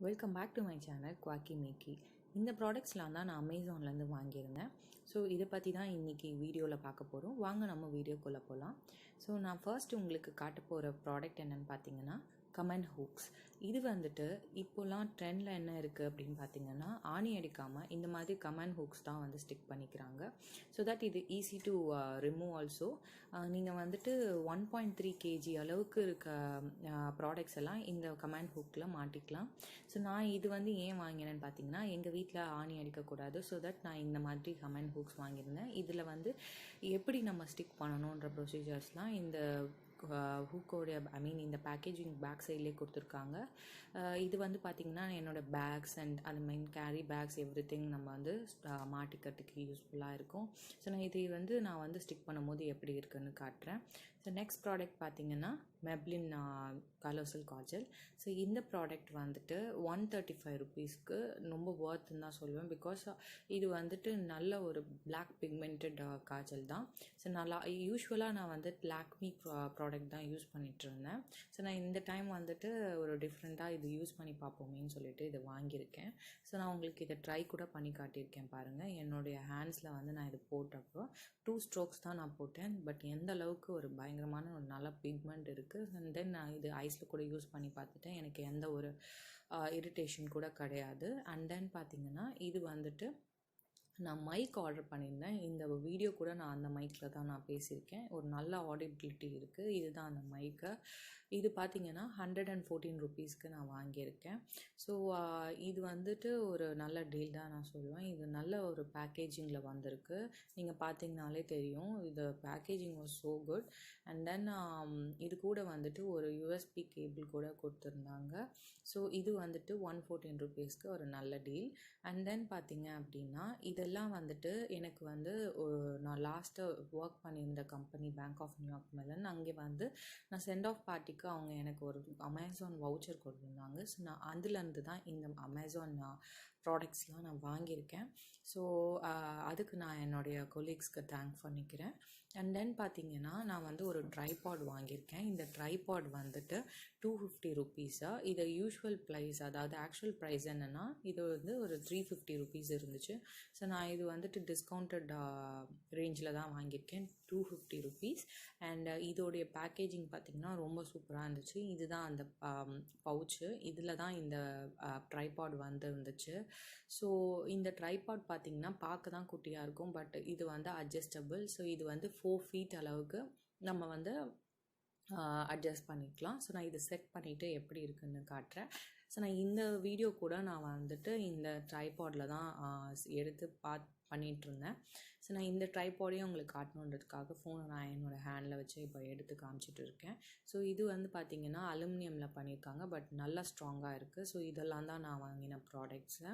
Welcome back to my channel குவாக்கி மேக்கி. இந்த ப்ராடக்ட்ஸ்லாம் தான் நான் அமேசான்லேருந்து வாங்கியிருந்தேன். ஸோ இதை பற்றி தான் இன்றைக்கி வீடியோவில் பார்க்க போகிறோம். வாங்க நம்ம வீடியோக்குள்ளே போகலாம். ஸோ நான் ஃபர்ஸ்ட் உங்களுக்கு காட்ட போகிற ப்ராடக்ட் என்னென்னு பார்த்தீங்கன்னா கமெண்ட் ஹூக்ஸ். இது வந்துட்டு இப்போலாம் ட்ரெண்டில் என்ன இருக்குது அப்படின்னு பார்த்தீங்கன்னா, ஆணி அடிக்காமல் இந்த மாதிரி கமெண்ட் ஹூக்ஸ் தான் வந்து ஸ்டிக் பண்ணிக்கிறாங்க. ஸோ தட் இது ஈஸி டு ரிமூவ் ஆல்சோ. நீங்கள் வந்துட்டு 1.3 kg அளவுக்கு இருக்க ப்ராடக்ட்ஸ் எல்லாம் இந்த கமெண்ட் ஹூக்கில் மாட்டிக்கலாம். ஸோ நான் இது வந்து ஏன் வாங்கினேன்னு பார்த்தீங்கன்னா, எங்கள் வீட்டில் ஆணி அடிக்கக்கூடாது. ஸோ தட் நான் இந்த மாதிரி கமெண்ட் ஹூக்ஸ் வாங்கியிருந்தேன். இதில் வந்து எப்படி நம்ம ஸ்டிக் பண்ணணுன்ற ப்ரொசீஜர்ஸ்லாம் இந்த ஹூக்கோடைய இந்த பேக்கேஜிங் பேக் சைட்லேயே கொடுத்துருக்காங்க. இது வந்து பார்த்திங்கன்னா என்னோடய பேக்ஸ் அண்ட் அந்த கேரி பேக்ஸ் எவ்ரிதிங் நம்ம வந்து மாட்டிக்கிறதுக்கு யூஸ்ஃபுல்லாக இருக்கும். ஸோ நான் வந்து ஸ்டிக் பண்ணும்போது எப்படி இருக்குன்னு காட்டுறேன். ஸோ நெக்ஸ்ட் ப்ராடக்ட் பார்த்திங்கன்னா மெப்ளின் கலர்சல் காஜல். ஸோ இந்த ப்ராடக்ட் வந்துட்டு 135 rupeesக்கு ரொம்ப ஒர்த்துன்னு தான் சொல்லுவேன். பிகாஸ் இது வந்துட்டு நல்ல ஒரு பிளாக் பிக்மெண்டட் காஜல் தான். ஸோ யூஸ்வலாக நான் வந்து லாக்மி ப்ராடக்ட் தான் யூஸ் பண்ணிகிட்டு இருந்தேன். ஸோ நான் இந்த டைம் வந்துட்டு ஒரு டிஃப்ரெண்ட்டாக இது யூஸ் பண்ணி பார்ப்போமேன்னு சொல்லிட்டு இதை வாங்கியிருக்கேன். ஸோ நான் உங்களுக்கு இதை ட்ரை கூட பண்ணி காட்டியிருக்கேன் பாருங்கள். என்னுடைய ஹேண்ட்ஸில் வந்து நான் இது போட்டப்போ 2 strokes தான் நான் போட்டேன். பட் எந்த அளவுக்கு ஒரு பயங்கரமான ஒரு நல்ல பிக்மெண்ட் இருக்குது. அண்ட் தென் நான் இது ஐஸில் கூட யூஸ் பண்ணி பார்த்துட்டேன். எனக்கு எந்த ஒரு இரிட்டேஷன் கூட கிடையாது. அண்ட் தென் பார்த்திங்கன்னா இது வந்துட்டு நான் மைக் ஆர்டர் பண்ணியிருந்தேன். இந்த வீடியோ கூட நான் அந்த மைக்கில் தான் நான் பேசியிருக்கேன். ஒரு நல்ல ஆடிபிலிட்டி இருக்குது. இதுதான் அந்த மைக்கு. இது பார்த்திங்கன்னா 114 rupeesக்கு நான் வாங்கியிருக்கேன். ஸோ இது வந்துட்டு ஒரு நல்ல டீல் தான் நான் சொல்லுவேன். இது நல்ல ஒரு பேக்கேஜிங்கில் வந்திருக்கு. நீங்கள் பார்த்தீங்கனாலே தெரியும். இது packaging was so good. And then இது கூட வந்துட்டு ஒரு USB கேபிள் கூட கொடுத்துருந்தாங்க. ஸோ இது வந்துட்டு 114 rupeesக்கு ஒரு நல்ல டீல். அண்ட் தென் பார்த்திங்க அப்படின்னா இதெல்லாம் வந்துட்டு எனக்கு வந்து நான் லாஸ்ட்டாக ஒர்க் பண்ணியிருந்த company bank of New York Mellon, அங்கே வந்து நான் சென்ட் ஆஃப் பார்ட்டிக்கு அவங்க எனக்கு ஒரு அமேசான் வவுச்சர் கொடுத்துருந்தாங்க. ஸோ நான் அதுலேருந்து தான் இந்த அமேசான் ப்ராடக்ட்ஸ்லாம் நான் வாங்கியிருக்கேன். ஸோ அதுக்கு நான் என்னுடைய கொலீக்ஸ்க்கு தேங்க் பண்ணிக்கிறேன். அண்ட் தென் பார்த்திங்கன்னா நான் வந்து ஒரு ட்ரைபாட் வாங்கியிருக்கேன். இந்த ட்ரைபாட் வந்துட்டு 250 rupees. இது யூஷுவல் ப்ரைஸ், அதாவது ஆக்சுவல் ப்ரைஸ் என்னென்னா இது வந்து ஒரு 350 rupees இருந்துச்சு. ஸோ நான் இது வந்துட்டு டிஸ்கவுண்டட் ரேஞ்சில் தான் வாங்கியிருக்கேன், 250 rupees. அண்ட் இதோடைய பேக்கேஜிங் பார்த்திங்கன்னா ரொம்ப சூப்பராக இருந்துச்சு. இதுதான் அந்த பவுச்சு. இதில் தான் இந்த ட்ரைபாட் வந்து இருந்துச்சு. ஸோ இந்த ட்ரைபாட் பார்த்திங்கன்னா பார்க்க தான் குட்டியாக இருக்கும். பட் இது வந்து அட்ஜஸ்டபிள். ஸோ இது வந்து 4 feet அளவுக்கு நம்ம வந்து அட்ஜஸ்ட் பண்ணிக்கலாம். ஸோ நான் இதை செட் பண்ணிவிட்டு எப்படி இருக்குன்னு காட்டுறேன். ஸோ நான் இந்த வீடியோ கூட நான் வந்துட்டு இந்த ட்ரைபாடில் தான் எடுத்து பண்ணிகிட்ருந்தேன். ஸோ நான் இந்த ட்ரைபாடையும் உங்களுக்கு காட்டணுன்றதுக்காக ஃபோனை நான் என்னோடய ஹேண்டில் வச்சு இப்போ எடுத்து காமிச்சிட்டு இருக்கேன். ஸோ இது வந்து பார்த்திங்கன்னா அலுமினியமில் பண்ணியிருக்காங்க. பட் நல்லா ஸ்ட்ராங்காக இருக்குது. ஸோ இதெல்லாம் தான் நான் வாங்கின ப்ராடக்ட்ஸு.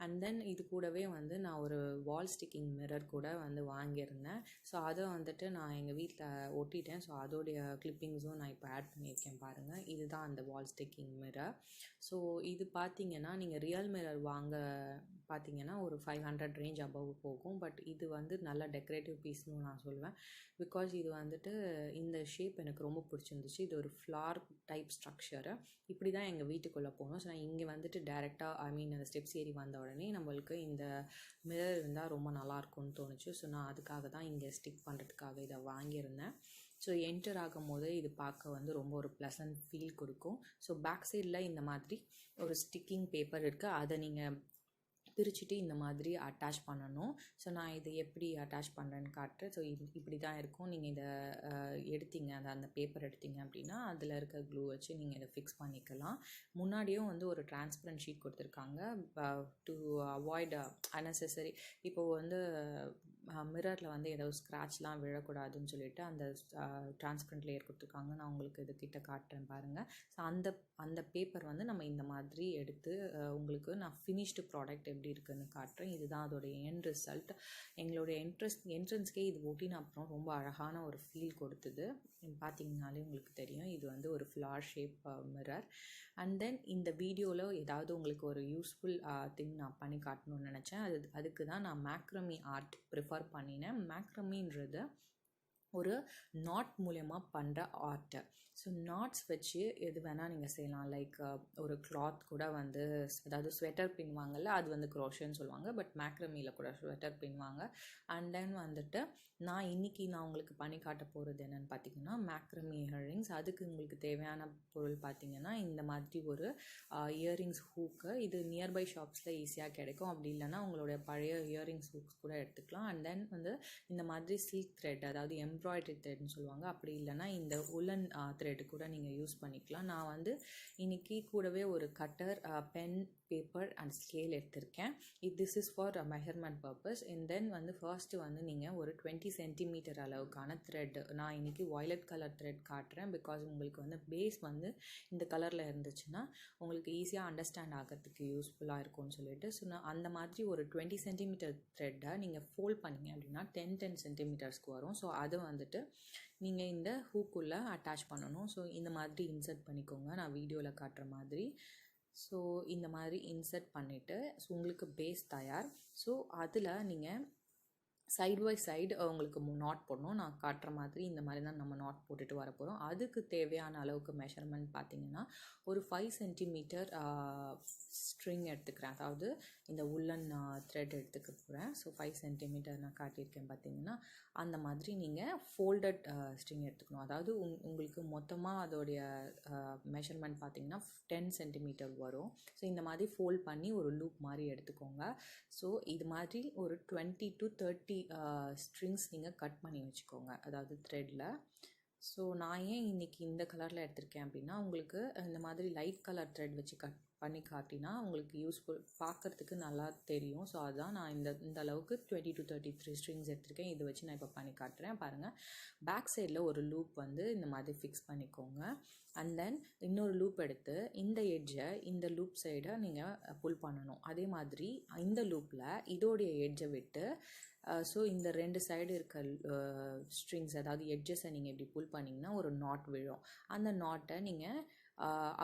அண்ட் தென் இது கூடவே வந்து நான் ஒரு வால் ஸ்டிக்கிங் மிரர் கூட வந்து வாங்கியிருந்தேன். ஸோ அதை வந்துட்டு நான் எங்கள் வீட்டில் ஒட்டிட்டேன். ஸோ அதோடைய கிளிப்பிங்ஸும் நான் இப்போ ஆட் பண்ணியிருக்கேன் பாருங்கள். இதுதான் அந்த வால் ஸ்டிக்கிங் மிரர். ஸோ இது பார்த்திங்கன்னா நீங்கள் ரியல் மிரர் வாங்க பார்த்திங்கன்னா ஒரு 500 range above போகும். பட் இது வந்து நல்ல டெக்கரேட்டிவ் பீஸ்னு நான் சொல்லுவேன். பிகாஸ் இது வந்துட்டு இந்த ஷேப் எனக்கு ரொம்ப பிடிச்சிருந்துச்சு. இது ஒரு ஃப்ளார் டைப் ஸ்ட்ரக்சரு. இப்படி தான் எங்கள் வீட்டுக்குள்ளே போகணும். ஸோ நான் இங்கே வந்துட்டு டேரெக்டாக அந்த ஸ்டெப்ஸ் ஏறி வந்த உடனே நம்மளுக்கு இந்த மிரர் இருந்தால் ரொம்ப நல்லாயிருக்கும்னு தோணுச்சு. ஸோ நான் அதுக்காக தான் இங்கே ஸ்டிக் பண்ணுறதுக்காக இதை வாங்கியிருந்தேன். ஸோ என்டர் ஆகும் போது இது பார்க்க வந்து ரொம்ப ஒரு ப்ளசன்ட் ஃபீல் கொடுக்கும். ஸோ பேக் சைடில் இந்த மாதிரி ஒரு ஸ்டிக்கிங் பேப்பர் இருக்குது. அதை நீங்கள் பிரிச்சுட்டு இந்த மாதிரி அட்டாச் பண்ணணும். ஸோ நான் இதை எப்படி அட்டாச் பண்ணுறேன்னு காட்டுறேன். ஸோ இப்படி தான் இருக்கும். நீங்கள் இதை எடுத்தீங்க, அந்த பேப்பர் எடுத்தீங்க அப்படின்னா அதில் இருக்க க்ளூ வச்சு நீங்கள் இதை ஃபிக்ஸ் பண்ணிக்கலாம். முன்னாடியும் வந்து ஒரு டிரான்ஸ்பரண்ட் ஷீட் கொடுத்துருக்காங்க டு அவாய்ட் அன்னெசரி. இப்போது வந்து மிரரில் வந்து ஏதோ ஸ்க்ராட்ச்லாம் விழக்கூடாதுன்னு சொல்லிட்டு அந்த டிரான்ஸ்பரண்ட் லேயர் கொடுத்துருக்காங்க. நான் உங்களுக்கு இது கிட்ட காட்டுறேன் பாருங்கள். ஸோ அந்த பேப்பர் வந்து நம்ம இந்த மாதிரி எடுத்து உங்களுக்கு நான் ஃபினிஷ்டு ப்ராடக்ட் எப்படி இருக்குன்னு காட்டுறேன். இதுதான் அதோடைய எண்ட் ரிசல்ட். எங்களுடைய என்ட்ரன்ஸ்க்கே இது ஒட்டின அப்புறம் ரொம்ப அழகான ஒரு ஃபீல் கொடுத்தது. பார்த்தீங்கனாலே உங்களுக்கு தெரியும். இது வந்து ஒரு flower shape mirror. And then இந்த வீடியோவில் ஏதாவது உங்களுக்கு ஒரு யூஸ்ஃபுல் திங் நான் பண்ணி காட்டணும்னு நினச்சேன். அதுக்கு தான் நான் மேக்ரமி ஆர்ட் ப்ரிஃபர் பண்ணினேன். மேக்ரமின்றது ஒரு நாட் மூலயமா பண்ணுற ஆர்ட்டு. ஸோ நாட்ஸ் வச்சு எது வேணால் நீங்கள் செய்யலாம். லைக் ஒரு கிளாத் கூட வந்து, அதாவது ஸ்வெட்டர் பின்வாங்கல்ல, அது வந்து க்ரோஷன்னு சொல்லுவாங்க, பட் மேக்ரமியில் கூட ஸ்வெட்டர் பின்வாங்க. அண்ட் தென் வந்துட்டு நான் உங்களுக்கு பண்ணி காட்ட போகிறது என்னென்னு பார்த்தீங்கன்னா மேக்ரமி இயரிங்ஸ். அதுக்கு உங்களுக்கு தேவையான பொருள் பார்த்தீங்கன்னா இந்த மாதிரி ஒரு இயரிங்ஸ் ஹூக்கு. இது நியர்பை ஷாப்ஸில் ஈஸியாக கிடைக்கும். அப்படி இல்லைன்னா உங்களுடைய பழைய இயரிங்ஸ் ஹூக்ஸ் கூட எடுத்துக்கலாம். அண்ட் தென் வந்து இந்த மாதிரி சில்க் த்ரெட், அதாவது எம்ப்ராய்டரி த்ரெட்னு சொல்லுவாங்க. அப்படி இல்லைன்னா இந்த உலன் த்ரெட் கூட நீங்கள் யூஸ் பண்ணிக்கலாம். நான் வந்து இன்னைக்கு கூடவே ஒரு cutter, pen, paper and scale எடுத்திருக்கேன். This is for measurement purpose. And then வந்து ஃபர்ஸ்ட்டு வந்து நீங்கள் ஒரு 20 சென்டிமீட்டர் அளவுக்கான த்ரெட், நான் இன்னைக்கு வயலட் கலர் த்ரெட் காட்டுறேன். பிகாஸ் உங்களுக்கு வந்து பேஸ் வந்து இந்த கலரில் இருந்துச்சுன்னா உங்களுக்கு ஈஸியாக அண்டர்ஸ்டாண்ட் ஆகிறதுக்கு யூஸ்ஃபுல்லாக இருக்கும்னு சொல்லிட்டு, ஸோ நான் அந்த மாதிரி ஒரு 20 சென்டிமீட்டர் த்ரெட்டை நீங்கள் ஃபோல்ட் பண்ணிங்க அப்படின்னா 10 சென்டிமீட்டர்ஸ்க்கு வரும். ஸோ அது வந்துட்டு நீங்கள் இந்த ஹூக்குள்ளே அட்டாச் பண்ணணும். ஸோ இந்த மாதிரி இன்சர்ட் பண்ணிக்கோங்க, நான் வீடியோவில் காட்டுற மாதிரி. ஸோ இந்த மாதிரி இன்சர்ட் பண்ணிவிட்டு ஸோ உங்களுக்கு பேஸ் தயார். ஸோ அதில் நீங்கள் சைடு பை சைடு உங்களுக்கு நாட் போடணும். நான் காட்டுற மாதிரி இந்த மாதிரி தான் நம்ம நாட் போட்டுட்டு வர போகிறோம். அதுக்கு தேவையான அளவுக்கு மெஷர்மெண்ட் பார்த்தீங்கன்னா ஒரு 5 சென்டிமீட்டர் ஸ்ட்ரிங் எடுத்துக்கிறேன், அதாவது இந்த உல்லன் த்ரெட் எடுத்துக்க போகிறேன். ஸோ 5 சென்டிமீட்டர் நான் காட்டியிருக்கேன் பார்த்தீங்கன்னா. அந்த மாதிரி நீங்கள் ஃபோல்டட் ஸ்ட்ரிங் எடுத்துக்கணும். அதாவது உங்களுக்கு மொத்தமாக அதோடைய மெஷர்மெண்ட் பார்த்தீங்கன்னா 10 சென்டிமீட்டர் வரும். ஸோ இந்த மாதிரி ஃபோல்ட் பண்ணி ஒரு லூப் மாதிரி எடுத்துக்கோங்க. ஸோ இது மாதிரி ஒரு 20 to 30 ஸ்ட்ரிங்ஸ் நீங்கள் கட் பண்ணி வச்சுக்கோங்க, அதாவது த்ரெட்டில். ஸோ நான் ஏன் இன்றைக்கி இந்த கலரில் எடுத்திருக்கேன் அப்படின்னா, உங்களுக்கு இந்த மாதிரி லைட் கலர் த்ரெட் வச்சு கட் பண்ணி காட்டினா உங்களுக்கு யூஸ்ஃபுல், பார்க்குறதுக்கு நல்லா தெரியும். ஸோ அதுதான் நான் இந்த அளவுக்கு 20 to 33 ஸ்ட்ரிங்ஸ் எடுத்திருக்கேன். இதை வச்சு நான் இப்போ பண்ணி காட்டுறேன் பாருங்கள். பேக் சைடில் ஒரு லூப் வந்து இந்த மாதிரி ஃபிக்ஸ் பண்ணிக்கோங்க. அண்ட் தென் இன்னொரு லூப் எடுத்து இந்த எட்ஜை இந்த லூப் சைடை நீங்கள் புல் பண்ணணும். அதே மாதிரி இந்த லூப்பில் இதோடைய எட்ஜை விட்டு ஸோ இந்த 2 சைடு இருக்க ஸ்ட்ரிங்ஸ், அதாவது எட்ஜஸை நீங்கள் இப்படி புல் பண்ணிங்கன்னா ஒரு நாட் விழும். அந்த நாட்டை நீங்கள்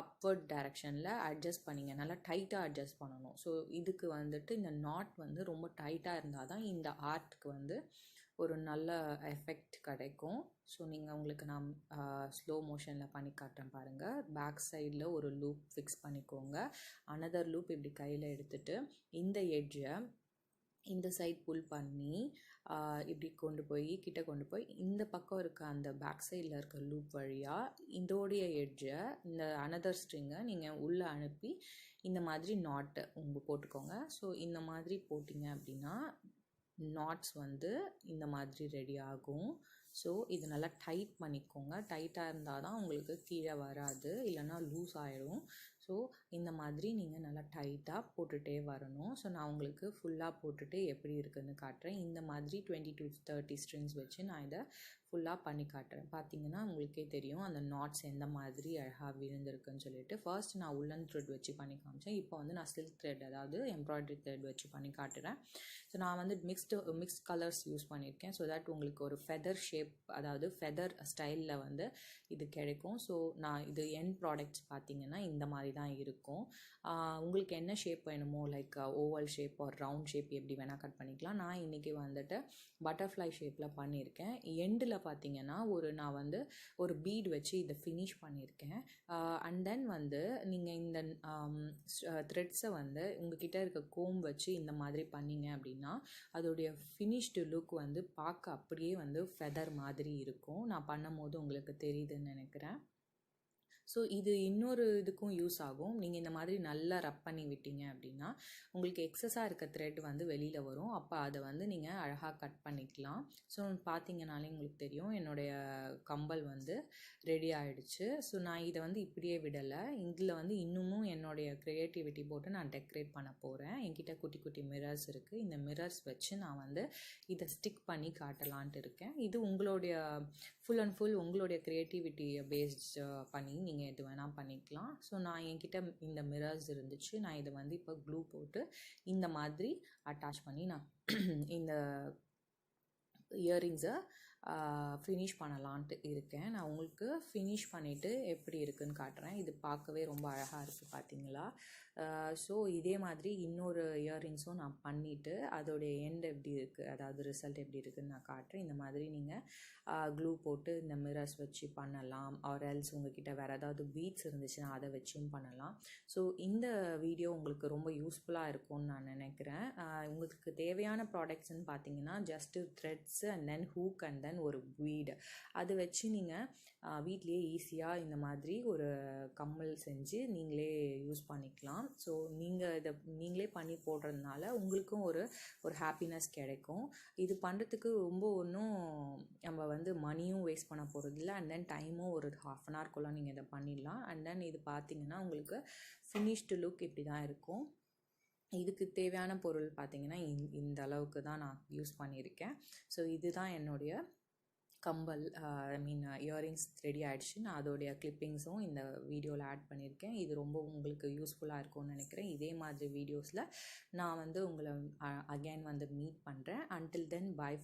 அப்வர்ட் டைரக்ஷனில் அட்ஜஸ்ட் பண்ணிங்க, நல்லா டைட்டாக அட்ஜஸ்ட் பண்ணணும். ஸோ இதுக்கு வந்துட்டு இந்த நாட் வந்து ரொம்ப டைட்டாக இருந்தால் தான் இந்த ஆர்ட்டுக்கு வந்து ஒரு நல்ல எஃபெக்ட் கிடைக்கும். ஸோ உங்களுக்கு நான் ஸ்லோ மோஷனில் பண்ணி காட்டுறேன் பாருங்கள். பேக் சைடில் ஒரு லூப் ஃபிக்ஸ் பண்ணிக்கோங்க. அனதர் லூப் இப்படி கையில் எடுத்துகிட்டு இந்த எட்ஜை இந்த சைட் புல் பண்ணி இப்படி கிட்ட கொண்டு போய் இந்த பக்கம் இருக்க அந்த பேக் சைடில் இருக்க லூப் வழியாக இதோடைய எட்ஜை இந்த அனதர் ஸ்ட்ரிங்கை நீங்கள் உள்ளே அனுப்பி இந்த மாதிரி நாட்டு போட்டுக்கோங்க. ஸோ இந்த மாதிரி போட்டிங்க அப்படின்னா நாட்ஸ் வந்து இந்த மாதிரி ரெடி ஆகும். ஸோ இது நல்லா டைட் பண்ணிக்கோங்க. டைட்டாக இருந்தால் தான் உங்களுக்கு கீழே வராது, இல்லைன்னா லூஸ் ஆகிடும். ஸோ இந்த மாதிரி நீங்கள் நல்லா டைட்டாக போட்டுகிட்டே வரணும். ஸோ நான் உங்களுக்கு ஃபுல்லாக போட்டுட்டு எப்படி இருக்குதுன்னு காட்டுறேன். இந்த மாதிரி 20 to 30 ஸ்ட்ரிங்ஸ் வச்சு நான் இதை ஃபுல்லாக பண்ணி காட்டுறேன். பார்த்தீங்கன்னா உங்களுக்கே தெரியும் அந்த நாட்ஸ் எந்த மாதிரி அழகாக விழுந்திருக்குன்னு சொல்லிட்டு. ஃபர்ஸ்ட் நான் உல்லன் த்ரெட் வச்சு பண்ணி காமிச்சேன். இப்போ வந்து நான் சில்க் த்ரெட், அதாவது எம்ப்ராய்டரி த்ரெட் வச்சு பண்ணி காட்டுறேன். ஸோ நான் வந்து மிக்ஸ்ட் கலர்ஸ் யூஸ் பண்ணியிருக்கேன். ஸோ தட் உங்களுக்கு ஒரு ஃபெதர் ஷேப், அதாவது ஃபெதர் ஸ்டைலில் வந்து இது கிடைக்கும். ஸோ நான் இது எண்ட் ப்ராடக்ட்ஸ் பார்த்தீங்கன்னா இந்த மாதிரி தான் இருக்கும். உங்களுக்கு என்ன ஷேப் வேணுமோ, லைக் ஓவல் ஷேப் ஒரு ரவுண்ட் ஷேப் எப்படி வேணால் கட் பண்ணிக்கலாம். நான் இன்றைக்கி வந்துட்டு பட்டர்ஃப்ளை ஷேப்பில் பண்ணியிருக்கேன். எண்டில் பார்த்தீங்கன்னா நான் வந்து ஒரு பீட் வச்சு இதை ஃபினிஷ் பண்ணியிருக்கேன். அண்ட் தென் வந்து நீங்கள் இந்த த்ரெட்ஸை வந்து உங்ககிட்ட இருக்க கோம் வச்சு இந்த மாதிரி பண்ணிங்க அப்படின்னா அதோடைய ஃபினிஷ்டு லுக் வந்து பார்க்க அப்படியே வந்து ஃபெதர் மாதிரி இருக்கும். நான் பண்ணும் போது உங்களுக்கு தெரியுதுன்னு நினைக்கிறேன். ஸோ இது இன்னொரு இதுக்கும் யூஸ் ஆகும். நீங்கள் இந்த மாதிரி நல்லா ரப் பண்ணி விட்டீங்க அப்படின்னா உங்களுக்கு எக்ஸஸாக இருக்க த்ரெட் வந்து வெளியில் வரும். அப்போ அதை வந்து நீங்கள் அழகாக கட் பண்ணிக்கலாம். ஸோ பார்த்தீங்கனாலே உங்களுக்கு தெரியும் என்னுடைய கம்பல் வந்து ரெடி ஆகிடுச்சு. ஸோ நான் இதை வந்து இப்படியே விடலை. இதில் வந்து இன்னமும் என்னுடைய க்ரியேட்டிவிட்டி போட்டு நான் டெக்கரேட் பண்ண போகிறேன். என்கிட்ட குட்டி குட்டி மிரர்ஸ் இருக்குது. இந்த மிரர்ஸ் வச்சு நான் வந்து இதை ஸ்டிக் பண்ணி காட்டலான்ட்டு இருக்கேன். இது உங்களுடைய ஃபுல் அண்ட் ஃபுல் உங்களுடைய க்ரியேட்டிவிட்டியை பேஸ்ட் பண்ணி நீங்கள் எது வேணால் பண்ணிக்கலாம். ஸோ நான் என்கிட்ட இந்த மிரர்ஸ் இருந்துச்சு. நான் இதை வந்து இப்போ க்ளூ போட்டு இந்த மாதிரி அட்டாச் பண்ணி நான் இந்த இயரிங்ஸை ஃபினிஷ் பண்ணலான்ட்டு இருக்கேன். நான் உங்களுக்கு ஃபினிஷ் பண்ணிவிட்டு எப்படி இருக்குதுன்னு காட்டுறேன். இது பார்க்கவே ரொம்ப அழகாக இருக்குது பார்த்தீங்களா? ஸோ இதே மாதிரி இன்னொரு இயரிங்ஸும் நான் பண்ணிவிட்டு அதோடைய எண்ட் எப்படி இருக்குது, அதாவது ரிசல்ட் எப்படி இருக்குதுன்னு நான் காட்டுறேன். இந்த மாதிரி நீங்கள் க்ளூ போட்டு இந்த மிரர்ஸ் வச்சு பண்ணலாம். ஆர் எல்ஸ் உங்ககிட்ட வேறு ஏதாவது பீட்ஸ் இருந்துச்சுன்னா அதை வச்சும் பண்ணலாம். ஸோ இந்த வீடியோ உங்களுக்கு ரொம்ப யூஸ்ஃபுல்லாக இருக்கும்னு நான் நினைக்கிறேன். உங்களுக்கு தேவையான ப்ராடக்ட்ஸ்ன்னு பார்த்தீங்கன்னா just threads and then hook and then ஒரு பீடு, அது வச்சு நீங்கள் வீட்லேயே ஈஸியாக இந்த மாதிரி ஒரு கம்மல் செஞ்சு நீங்களே யூஸ் பண்ணிக்கலாம். ஸோ நீங்கள் இதை நீங்களே பண்ணி போடுறதுனால உங்களுக்கும் ஒரு ஹாப்பினஸ் கிடைக்கும். இது பண்ணுறதுக்கு ரொம்ப ஒன்றும் நம்ம வந்து மணியும் வேஸ்ட் பண்ண போகிறதில்ல, அண்ட் தென் டைமும் ஒரு ½ அன் ஹவர்க்குள்ளே நீங்கள் இதை பண்ணிடலாம். அண்ட் தென் இது பார்த்தீங்கன்னா உங்களுக்கு ஃபினிஷ்டு லுக் இப்படி தான் இருக்கும். இதுக்கு தேவையான பொருள் பார்த்தீங்கன்னா இந்த அளவுக்கு தான் நான் யூஸ் பண்ணியிருக்கேன். ஸோ இதுதான் என்னுடைய கம்பல், இயரிங்ஸ் ரெடி ஆகிடுச்சு. நான் அதோடைய கிளிப்பிங்ஸும் இந்த வீடியோவில் ஆட் பண்ணியிருக்கேன். இது ரொம்ப உங்களுக்கு யூஸ்ஃபுல்லாக இருக்கும்னு நினைக்கிறேன். இதே மாதிரி வீடியோஸில் நான் வந்து உங்களை அகைன் வந்து மீட் பண்ணுறேன். Until then by.